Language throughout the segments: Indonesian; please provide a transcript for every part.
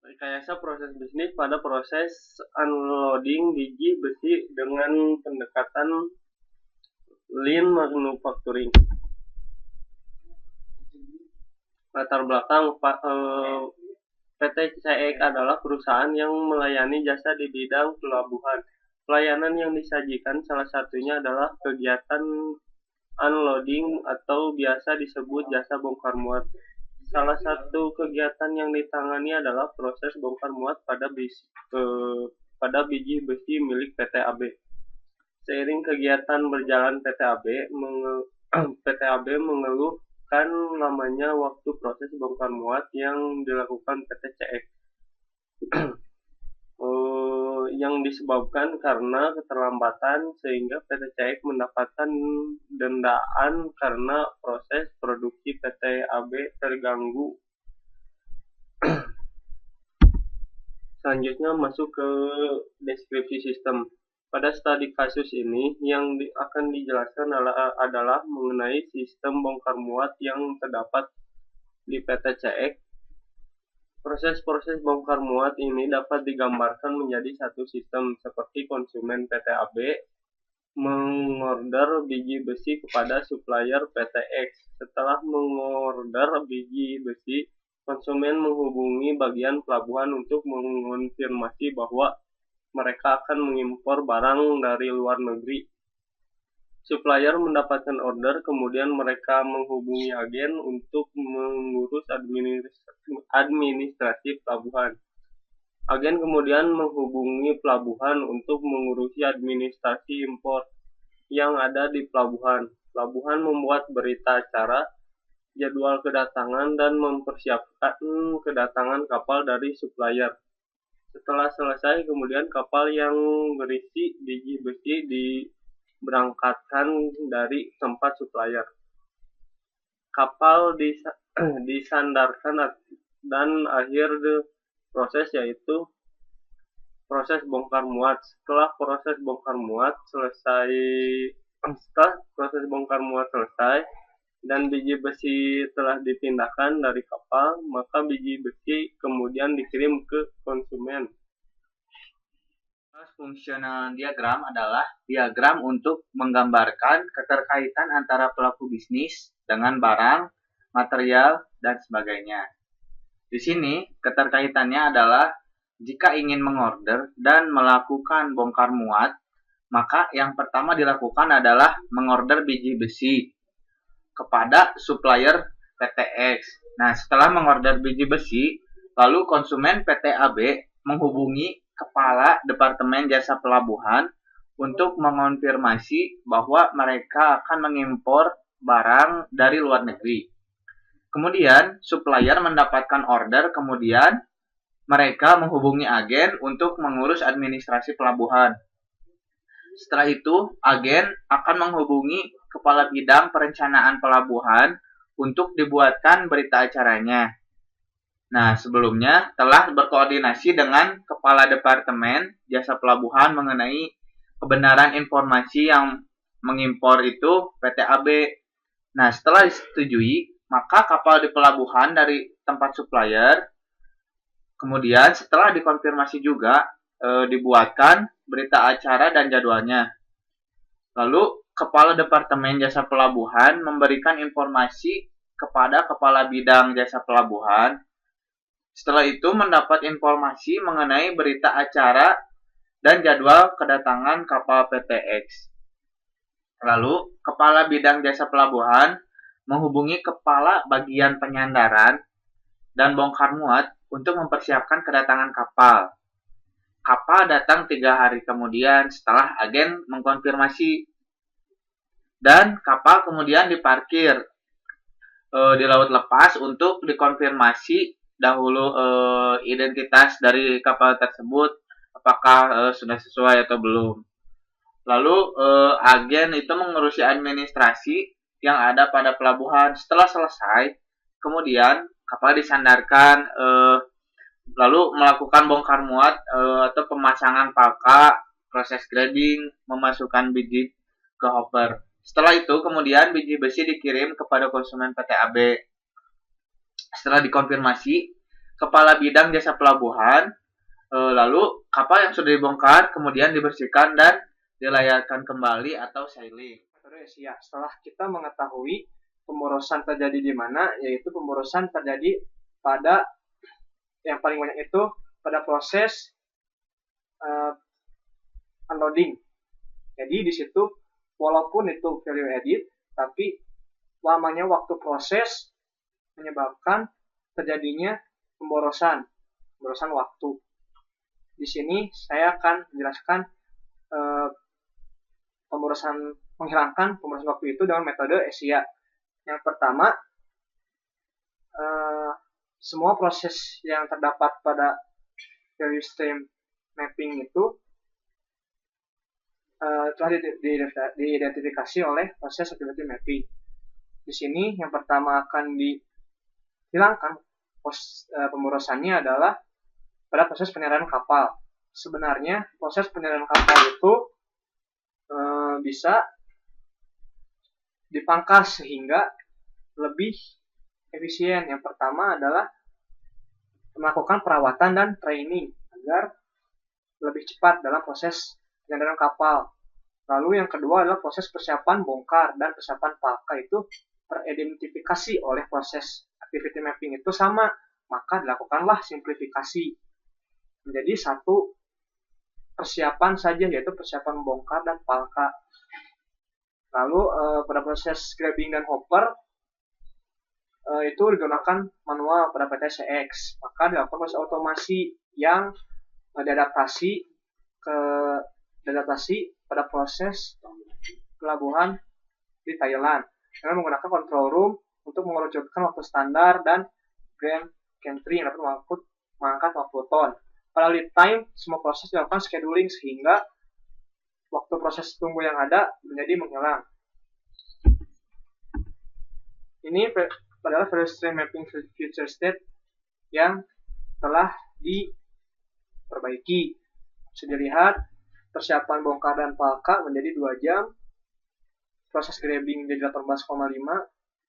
Rekayasa proses bisnis pada proses unloading biji besi dengan pendekatan lean manufacturing. Latar belakang PT CX adalah perusahaan yang melayani jasa di bidang pelabuhan. Pelayanan yang disajikan salah satunya adalah kegiatan unloading atau biasa disebut jasa bongkar muat. Salah satu kegiatan yang ditangani adalah proses bongkar muat pada biji besi milik PT AB. Seiring kegiatan berjalan PT AB mengeluhkan lamanya waktu proses bongkar muat yang dilakukan PT CX. Yang disebabkan karena keterlambatan sehingga PT CX mendapatkan dendaan karena proses produksi PT AB terganggu. Selanjutnya masuk ke deskripsi sistem. Pada studi kasus ini yang akan dijelaskan adalah mengenai sistem bongkar muat yang terdapat di PT CX. Proses-proses bongkar muat ini dapat digambarkan menjadi satu sistem seperti konsumen PT AB mengorder biji besi kepada supplier PT X. Setelah mengorder biji besi, konsumen menghubungi bagian pelabuhan untuk mengonfirmasi bahwa mereka akan mengimpor barang dari luar negeri. Supplier mendapatkan order, kemudian mereka menghubungi agen untuk mengurus administrasi pelabuhan. Agen kemudian menghubungi pelabuhan untuk mengurusi administrasi impor yang ada di pelabuhan. Pelabuhan membuat berita acara, jadwal kedatangan, dan mempersiapkan kedatangan kapal dari supplier. Setelah selesai, kemudian kapal yang berisi biji besi diberangkatkan dari tempat supplier. Kapal disandarkan dan akhir proses yaitu proses bongkar muat. Setelah proses bongkar muat selesai dan biji besi telah dipindahkan dari kapal, maka biji besi kemudian dikirim ke konsumen. Fungsional diagram adalah diagram untuk menggambarkan keterkaitan antara pelaku bisnis dengan barang, material, dan sebagainya. Di sini keterkaitannya adalah jika ingin mengorder dan melakukan bongkar muat, maka yang pertama dilakukan adalah mengorder biji besi kepada supplier PT X. Nah, setelah mengorder biji besi, lalu konsumen PT AB menghubungi Kepala Departemen Jasa Pelabuhan untuk mengonfirmasi bahwa mereka akan mengimpor barang dari luar negeri. Kemudian, supplier mendapatkan order, kemudian mereka menghubungi agen untuk mengurus administrasi pelabuhan. Setelah itu, agen akan menghubungi Kepala Bidang Perencanaan Pelabuhan untuk dibuatkan berita acaranya. Nah, sebelumnya telah berkoordinasi dengan Kepala Departemen Jasa Pelabuhan mengenai kebenaran informasi yang mengimpor itu PT AB. Nah, setelah disetujui, maka kapal di pelabuhan dari tempat supplier, kemudian setelah dikonfirmasi juga, dibuatkan berita acara dan jadwalnya. Lalu, Kepala Departemen Jasa Pelabuhan memberikan informasi kepada Kepala Bidang Jasa Pelabuhan. Setelah itu mendapat informasi mengenai berita acara dan jadwal kedatangan kapal PT X. Lalu, Kepala Bidang Jasa Pelabuhan menghubungi Kepala Bagian Penyandaran dan Bongkar Muat untuk mempersiapkan kedatangan kapal. Kapal datang 3 hari kemudian setelah agen mengkonfirmasi. Dan kapal kemudian diparkir di laut lepas untuk dikonfirmasi dahulu identitas dari kapal tersebut, apakah sudah sesuai atau belum. Lalu agen itu mengurusi administrasi yang ada pada pelabuhan. Setelah selesai, kemudian kapal disandarkan, lalu melakukan bongkar muat atau pemasangan palka, proses grading, memasukkan biji ke hopper. Setelah itu, kemudian biji besi dikirim kepada konsumen PT AB. Setelah dikonfirmasi, kepala bidang jasa pelabuhan. Lalu kapal yang sudah dibongkar kemudian dibersihkan dan dilayarkan kembali atau sailing. Ya, setelah kita mengetahui pemborosan terjadi di mana, yaitu pemborosan terjadi pada yang paling banyak itu pada proses unloading. Jadi di situ walaupun itu value added, tapi lamanya waktu proses menyebabkan terjadinya pemborosan waktu. Di sini saya akan menjelaskan menghilangkan pemborosan waktu itu dengan metode ASIA. Yang pertama, semua proses yang terdapat pada value stream mapping itu telah diidentifikasi oleh proses activity mapping. Di sini yang pertama akan dihilangkan pemborosannya adalah pada proses penyerahan kapal. Sebenarnya proses penyerahan kapal itu bisa dipangkas sehingga lebih efisien. Yang pertama adalah melakukan perawatan dan training agar lebih cepat dalam proses penyerahan kapal. Lalu yang kedua adalah proses persiapan bongkar dan persiapan palka itu teridentifikasi oleh proses activity mapping itu sama, maka dilakukanlah simplifikasi menjadi satu persiapan saja, yaitu persiapan bongkar dan palka. Lalu pada proses grabbing dan hopper itu digunakan manual pada PT-CX, maka dilakukan proses otomasi yang diadaptasi pada proses pelabuhan di Thailand dengan menggunakan control room untuk mengerucutkan waktu standar dan grand gantry yang dapat mengangkat 50 ton. Pada lead time, semua proses dilakukan scheduling sehingga waktu proses tunggu yang ada menjadi menghilang. Ini adalah value stream mapping future state yang telah diperbaiki. Bisa dilihat persiapan bongkar dan palka menjadi 2 jam, proses grabbing menjadi 18,5,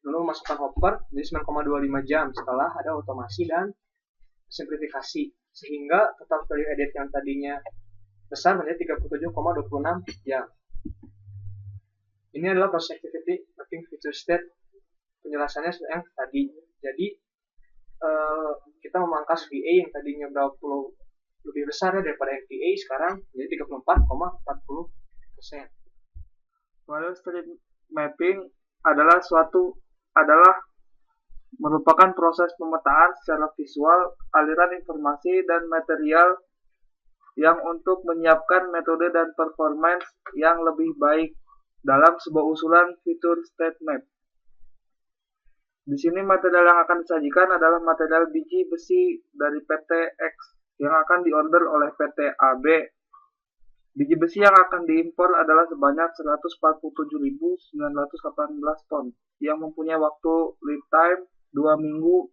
lalu masukkan hopper menjadi 9,25 jam setelah ada otomasi dan simplifikasi, sehingga total value added yang tadinya besar menjadi 37,26 jam. Ini adalah proses activity mapping future state, penjelasannya yang tadi. Jadi kita memangkas VA yang tadinya berapa puluh lebih besar daripada NPA, sekarang menjadi 34,40%. Value stream mapping adalah merupakan proses pemetaan secara visual aliran informasi dan material yang untuk menyiapkan metode dan performance yang lebih baik dalam sebuah usulan future state map. Di sini material yang akan disajikan adalah material biji besi dari PT X yang akan diorder oleh PT AB. Biji besi yang akan diimpor adalah sebanyak 147.918 ton yang mempunyai waktu lead time 2 minggu,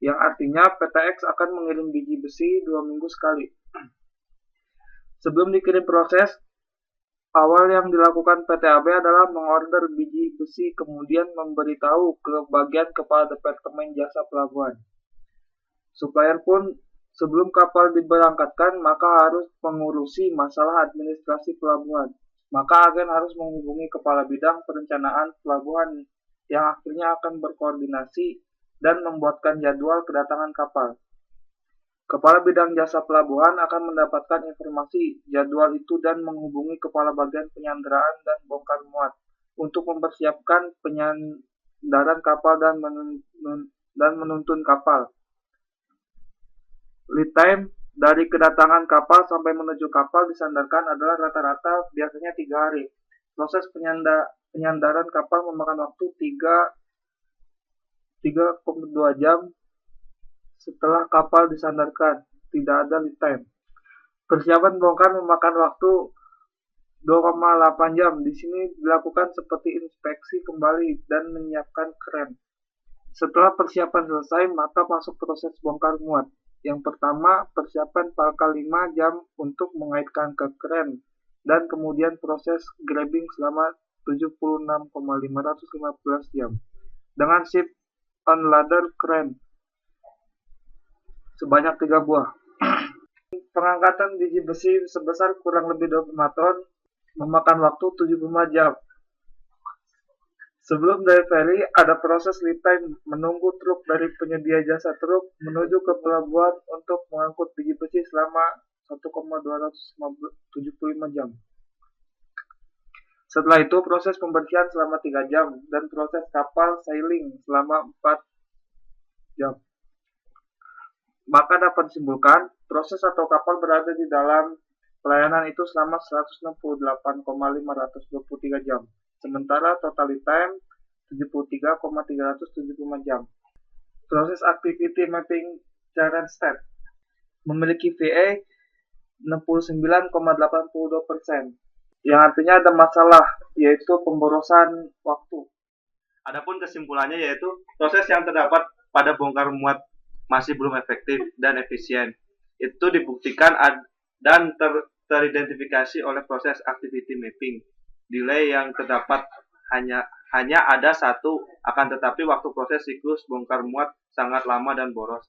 yang artinya PT X akan mengirim biji besi 2 minggu sekali. Sebelum dikirim proses, awal yang dilakukan PT AB adalah mengorder biji besi, kemudian memberitahu ke bagian kepala Departemen Jasa Pelabuhan. Supplier pun sebelum kapal diberangkatkan maka harus mengurusi masalah administrasi pelabuhan. Maka agen harus menghubungi kepala bidang perencanaan pelabuhan yang akhirnya akan berkoordinasi dan membuatkan jadwal kedatangan kapal. Kepala bidang jasa pelabuhan akan mendapatkan informasi jadwal itu dan menghubungi kepala bagian penyanderaan dan bongkar muat untuk mempersiapkan penyandaran kapal dan menuntun kapal. Lead time dari kedatangan kapal sampai menuju kapal disandarkan adalah rata-rata biasanya 3 hari. Proses penyandaran kapal memakan waktu 3,2 jam setelah kapal disandarkan, tidak ada lead time. Persiapan bongkar memakan waktu 2,8 jam. Di sini dilakukan seperti inspeksi kembali dan menyiapkan kren. Setelah persiapan selesai, maka masuk proses bongkar muat. Yang pertama, persiapan palka 5 jam untuk mengaitkan ke kren, dan kemudian proses grabbing selama 76,515 jam dengan ship on ladder kren. sebanyak 3 buah. Pengangkatan biji besi sebesar kurang lebih 25 ton memakan waktu 75 jam. Sebelum delivery, ada proses lead time menunggu truk dari penyedia jasa truk menuju ke pelabuhan untuk mengangkut biji besi selama 1,275 jam. Setelah itu, proses pembersihan selama 3 jam dan proses kapal sailing selama 4 jam. Maka dapat disimpulkan, proses atau kapal berada di dalam pelayanan itu selama 168,523 jam. Sementara total lead time 73,375 jam. Proses activity mapping current state memiliki VA 69,82%, yang artinya ada masalah, yaitu pemborosan waktu. Adapun kesimpulannya yaitu proses yang terdapat pada bongkar muat masih belum efektif dan efisien. Itu dibuktikan dan teridentifikasi oleh proses activity mapping. Delay yang terdapat hanya ada satu, akan tetapi waktu proses siklus bongkar muat sangat lama dan boros.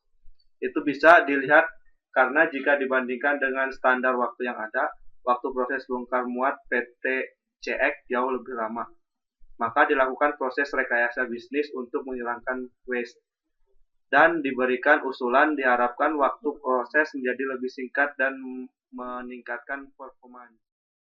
Itu bisa dilihat karena jika dibandingkan dengan standar waktu yang ada, waktu proses bongkar muat PT CX jauh lebih lama. Maka dilakukan proses rekayasa bisnis untuk menghilangkan waste. Dan diberikan usulan diharapkan waktu proses menjadi lebih singkat dan meningkatkan performa.